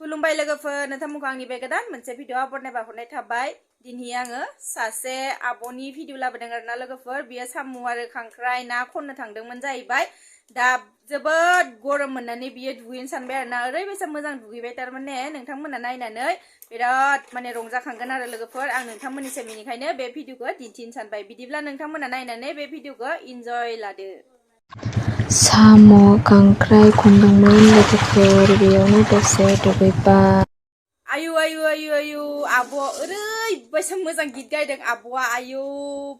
खुलुमबाय लोगोफोर नोंथांमोनखौ आंनि बे गोदान मोनसे भिडिअ बरनायबाय थाबाय दिनै आङो सासे आब'नि भिडिअ लाबोदों आरोना लोगोफोर बियो साम' आरो खांख्राइ ना खननो थांदोंमोन जाहैबाय दा जोबोद गरम मोननानै बियो दुगैनो सानबाय आरोना ओरैबायसा मोजां दुगैबाय थारमाने नोंथांमोना नायनानै बिराद माने रंजाखांगोन आरो लोगोफोर आं नोंथांमोननिसिम बेनिखायनो बे भिडिअखौ दिन्थिनो सानबाय बिदिब्ला नोंथांमोना नायनानै बे भिडिअखौ इन्जय लादो साम' खांख्राइ खनदोंमोन लोगोफोर बेयावनो दसे दुगैबाय आयु आयु आयु आयु आब'आ ओरैबायसा मोजां गित गायदों आब'आ आयु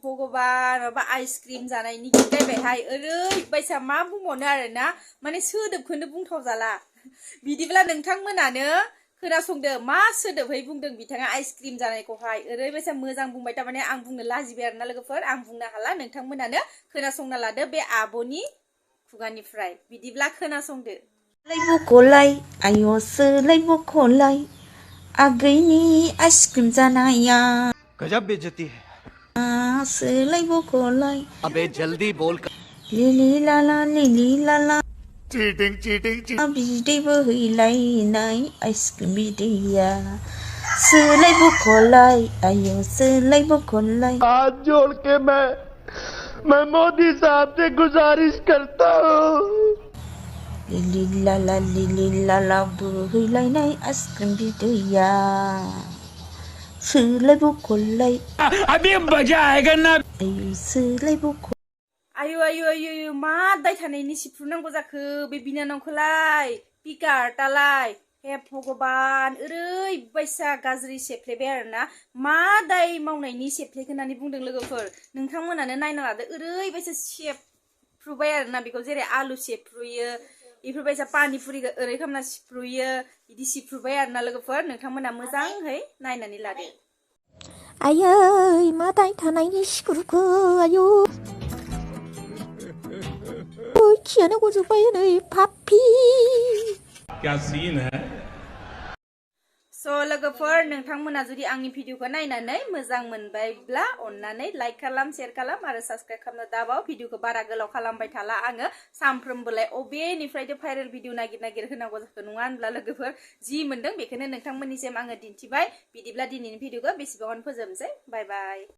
भगबान माबा आइसक्रिम जानायनि गित गायबायहाय ओरैबायसा मा बुंबावनो आरोना माने सोदोबखौनो बुंथावजाला बिदिब्ला नोंथांमोनानो खोनासंदो मा सोदोबहै बुंदों बिथाङा आइसक्रिम जानायखौहाय ओरैबायसा मोजां बुंबाय थारमाने आं बुंनो लाजिबाय आरोना लोगोफोर आं बुंनो हाला नोंथांमोनानो खोनासंना लादो बे आब'नि खुगानिफ्राय बिदिब्ला खोनासंदो सोलायबख'लाय आय' सोलायबख'लाय आगैनि आइसक्रिम जानाया गजब बेइज्जती है सोलायबख'लाय अबे जल्दी बोल लिलि लाला चीटिंग बिदै बोहैलायनाय आइसक्रिम बिदैया सोलायबख'लाय आय' सोलायबख'लाय हाथ जोड़ के मैं मोदी साहब से गुजारिश करता हूँ लिलि लाला बोहैलायनाय आइसक्रिम बिदैया सोलायबख'लाय अभी मजा आएगा ना आय' सोलायबख' आयु आयु आयु आयु मा दाय थानायनि सिफ्रुनांगौ जाखो बे बिनानावखौलाय पिकारटालाय हे भगबान ओरैबायसा गाज्रि सेफ्लेबाय आरोना मा दाय मावनायनि सेफ्लेखो होननानै बुंदों लोगोफोर नोंथांमोनानो नायना लादो ओरैबायसा सेफ्रुबाय आरोना बेखौ जेरै आलु सेफ्रुयो बेफोरबायसा पानिपुरिखौ ओरै खालामना सिफ्रुयो बिदि सिफ्रुबाय आरोना लोगोफोर नोंथांमोना मोजाङै नायनानै लादो आयै मा दाय थानायनि सिफुरखो आयौ खियानो गजोबबाय नै पापि क्या सीन है स' लोगोफोर नोंथांमोना जुदि आंनि भिडिअखौ नायनानै मोजां मोनबायब्ला अननानै लाइक खालाम शेयार खालाम आरो साबस्क्राइब खालामनो दाबाव भिडिअखौ बारा गोलाव खालामबाय थाला आङो सानफ्रोमबोलाय अबेनिफ्रायथ' भाइरेल भिडिअ नागिर होनांगौ जाखो नङा होनब्ला लोगोफोर जि मोनदों बेखौनो नोंथांमोननिसिम आङो दिन्थिबाय बिदिब्ला दिनैनि भिडिअखौ बेसेबाङावनो फोजोबनोसै बाय बाय